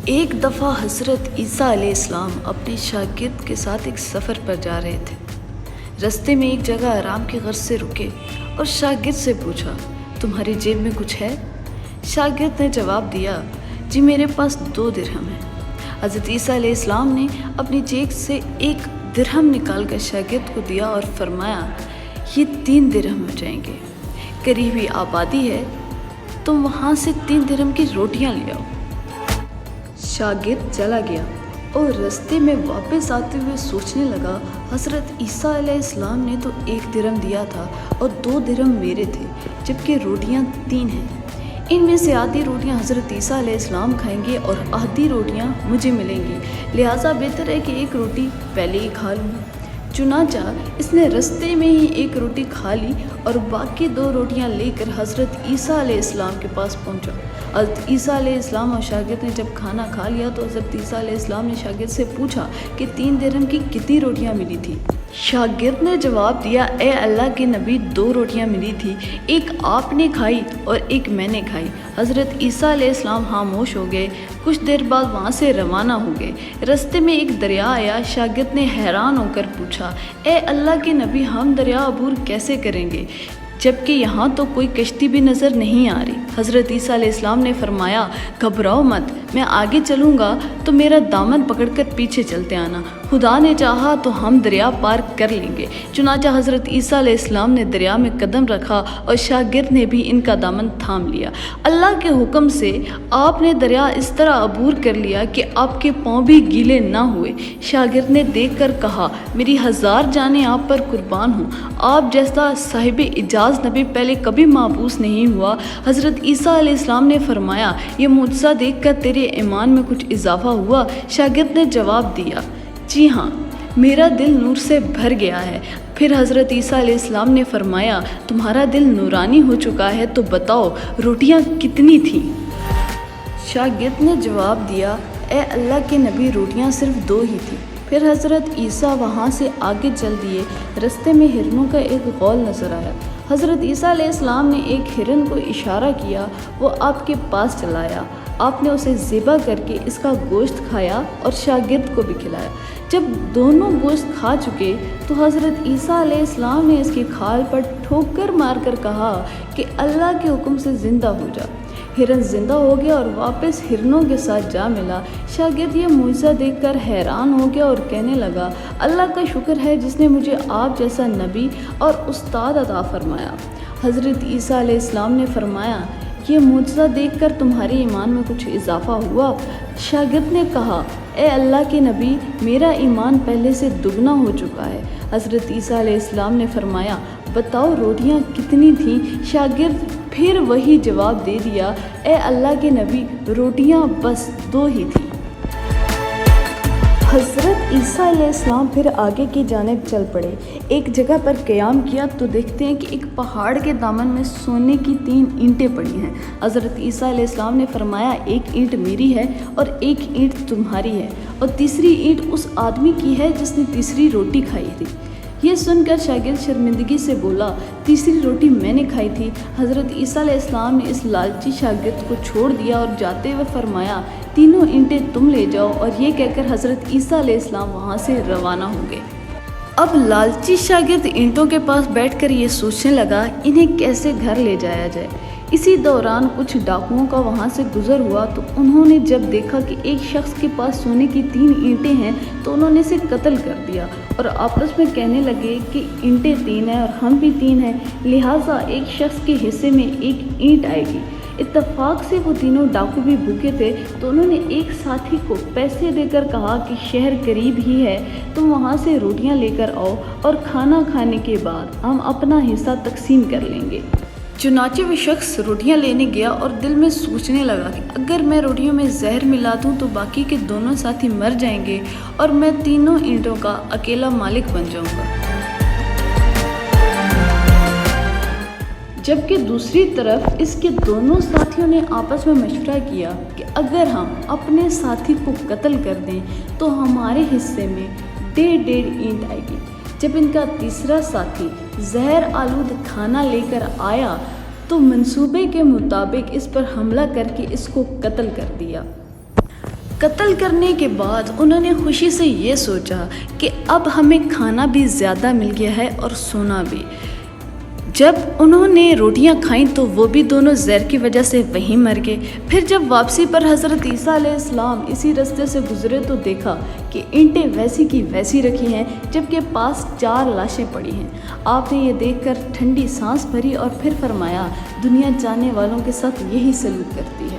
ایک دفعہ حضرت عیسیٰ علیہ السلام اپنے شاگرد کے ساتھ ایک سفر پر جا رہے تھے۔ رستے میں ایک جگہ آرام کی غرض سے رکے اور شاگرد سے پوچھا، تمہاری جیب میں کچھ ہے؟ شاگرد نے جواب دیا، جی میرے پاس 2 درہم ہیں۔ حضرت عیسیٰ علیہ السلام نے اپنی جیب سے 1 درہم نکال کر شاگرد کو دیا اور فرمایا، یہ 3 درہم ہو جائیں گے۔ قریبی آبادی ہے، تم وہاں سے 3 درہم کی روٹیاں لے آؤ۔ شاگرد چلا گیا اور رستے میں واپس آتے ہوئے سوچنے لگا، حضرت عیسیٰ علیہ السلام نے تو 1 درہم دیا تھا اور 2 درہم میرے تھے، جبکہ روٹیاں 3 ہیں۔ ان میں سے آدھی روٹیاں حضرت عیسیٰ علیہ السلام کھائیں گے اور آدھی روٹیاں مجھے ملیں گی، لہٰذا بہتر ہے کہ 1 روٹی پہلے ہی کھا لوں۔ چنانچہ اس نے رستے میں ہی 1 روٹی کھا لی اور باقی 2 روٹیاں لے کر حضرت عیسیٰ علیہ السلام کے پاس پہنچا۔ حضرت عیسیٰ علیہ السلام اور شاگرد نے جب کھانا کھا لیا تو حضرت عیسیٰ علیہ السلام نے شاگرد سے پوچھا کہ 3 درہم کی کتنی روٹیاں ملی تھی؟ شاگرد نے جواب دیا، اے اللہ کے نبی، 2 روٹیاں ملی تھی، 1 آپ نے کھائی اور 1 میں نے کھائی۔ حضرت عیسیٰ علیہ السلام خاموش ہو گئے، کچھ دیر بعد وہاں سے روانہ ہو گئے۔ رستے میں ایک دریا آیا، شاگرد نے حیران ہو کر پوچھا، اے اللہ کے نبی، ہم دریا عبور کیسے کریں گے جبکہ یہاں تو کوئی کشتی بھی نظر نہیں آ رہی؟ حضرت عیسیٰ علیہ السلام نے فرمایا، گھبراؤ مت، میں آگے چلوں گا تو میرا دامن پکڑ کر پیچھے چلتے آنا، خدا نے چاہا تو ہم دریا پار کر لیں گے۔ چنانچہ حضرت عیسیٰ علیہ السلام نے دریا میں قدم رکھا اور شاگرد نے بھی ان کا دامن تھام لیا۔ اللہ کے حکم سے آپ نے دریا اس طرح عبور کر لیا کہ آپ کے پاؤں بھی گیلے نہ ہوئے۔ شاگرد نے دیکھ کر کہا، میری 1000 جانیں آپ پر قربان ہوں، آپ جیسا صاحب اعجاز نبی پہلے کبھی محبوس نہیں ہوا۔ حضرت عیسیٰ علیہ السلام نے فرمایا، یہ معجزہ دیکھ کر تیرے ایمان میں کچھ اضافہ ہوا؟ شاگرد نے جواب دیا، جی ہاں، میرا دل نور سے بھر گیا ہے۔ پھر حضرت عیسیٰ علیہ السلام نے فرمایا، تمہارا دل نورانی ہو چکا ہے تو بتاؤ روٹیاں کتنی تھیں؟ شاگرد نے جواب دیا، اے اللہ کے نبی، روٹیاں صرف 2 ہی تھیں۔ پھر حضرت عیسیٰ وہاں سے آگے چل دیے۔ رستے میں ہرنوں کا ایک غول نظر آیا۔ حضرت عیسیٰ علیہ السلام نے ایک ہرن کو اشارہ کیا، وہ آپ کے پاس چلا آیا۔ آپ نے اسے ذبح کر کے اس کا گوشت کھایا اور شاگرد کو بھی کھلایا۔ جب دونوں گوشت کھا چکے تو حضرت عیسیٰ علیہ السلام نے اس کی کھال پر ٹھوکر مار کر کہا کہ اللہ کے حکم سے زندہ ہو جا۔ ہرن زندہ ہو گیا اور واپس ہرنوں کے ساتھ جا ملا۔ شاگرد یہ معجزہ دیکھ کر حیران ہو گیا اور کہنے لگا، اللہ کا شکر ہے جس نے مجھے آپ جیسا نبی اور استاد عطا فرمایا۔ حضرت عیسیٰ علیہ السلام نے فرمایا، یہ معجزہ دیکھ کر تمہارے ایمان میں کچھ اضافہ ہوا؟ شاگرد نے کہا، اے اللہ کے نبی، میرا ایمان پہلے سے دگنا ہو چکا ہے۔ حضرت عیسیٰ علیہ السلام نے فرمایا، بتاؤ روٹیاں کتنی تھیں؟ شاگرد پھر وہی جواب دے دیا، اے اللہ کے نبی، روٹیاں بس 2 ہی تھیں۔ حضرت عیسیٰ علیہ السلام پھر آگے کی جانب چل پڑے۔ ایک جگہ پر قیام کیا تو دیکھتے ہیں کہ ایک پہاڑ کے دامن میں سونے کی 3 اینٹیں پڑی ہیں۔ حضرت عیسیٰ علیہ السلام نے فرمایا، 1 اینٹ میری ہے اور 1 اینٹ تمہاری ہے اور تیسری اینٹ اس آدمی کی ہے جس نے تیسری روٹی کھائی تھی۔ یہ سن کر شاگرد شرمندگی سے بولا، تیسری روٹی میں نے کھائی تھی۔ حضرت عیسیٰ علیہ السلام نے اس لالچی شاگرد کو چھوڑ دیا اور جاتے ہوئے فرمایا، 3 اینٹیں تم لے جاؤ، اور یہ کہہ کر حضرت عیسیٰ علیہ السلام وہاں سے روانہ ہو گئے۔ اب لالچی شاگرد اینٹوں کے پاس بیٹھ کر یہ سوچنے لگا، انہیں کیسے گھر لے جایا جائے۔ اسی دوران کچھ ڈاکوؤں کا وہاں سے گزر ہوا تو انہوں نے جب دیکھا کہ ایک شخص کے پاس سونے کی 3 اینٹیں ہیں تو انہوں نے اسے قتل کر دیا اور آپس میں کہنے لگے کہ اینٹیں 3 ہیں اور ہم بھی 3 ہیں، لہٰذا ایک شخص کے حصے میں 1 اینٹ آئے گی۔ اتفاق سے وہ تینوں ڈاکو بھی بھوکے تھے تو انہوں نے ایک ساتھی کو پیسے دے کر کہا کہ شہر قریب ہی ہے، تم وہاں سے روٹیاں لے کر آؤ اور کھانا کھانے کے بعد ہم اپنا حصہ تقسیم کر لیں گے۔ چنانچہ وہ شخص روٹیاں لینے گیا اور دل میں سوچنے لگا کہ اگر میں روٹیوں میں زہر ملا دوں تو باقی کے دونوں ساتھی مر جائیں گے اور میں 3 اینٹوں کا اکیلا مالک بن جاؤں گا۔ جبکہ دوسری طرف اس کے دونوں ساتھیوں نے آپس میں مشورہ کیا کہ اگر ہم اپنے ساتھی کو قتل کر دیں تو ہمارے حصے میں 1.5 اینٹ آئے گی۔ جب ان کا تیسرا ساتھی زہر آلود کھانا لے کر آیا تو منصوبے کے مطابق اس پر حملہ کر کے اس کو قتل کر دیا۔ قتل کرنے کے بعد انہوں نے خوشی سے یہ سوچا کہ اب ہمیں کھانا بھی زیادہ مل گیا ہے اور سونا بھی۔ جب انہوں نے روٹیاں کھائیں تو وہ بھی دونوں زہر کی وجہ سے وہیں مر گئے۔ پھر جب واپسی پر حضرت عیسیٰ علیہ السلام اسی رستے سے گزرے تو دیکھا کہ اینٹیں ویسی کی ویسی رکھی ہیں جبکہ پاس 4 لاشیں پڑی ہیں۔ آپ نے یہ دیکھ کر ٹھنڈی سانس بھری اور پھر فرمایا، دنیا جانے والوں کے ساتھ یہی سلوک کرتی ہے۔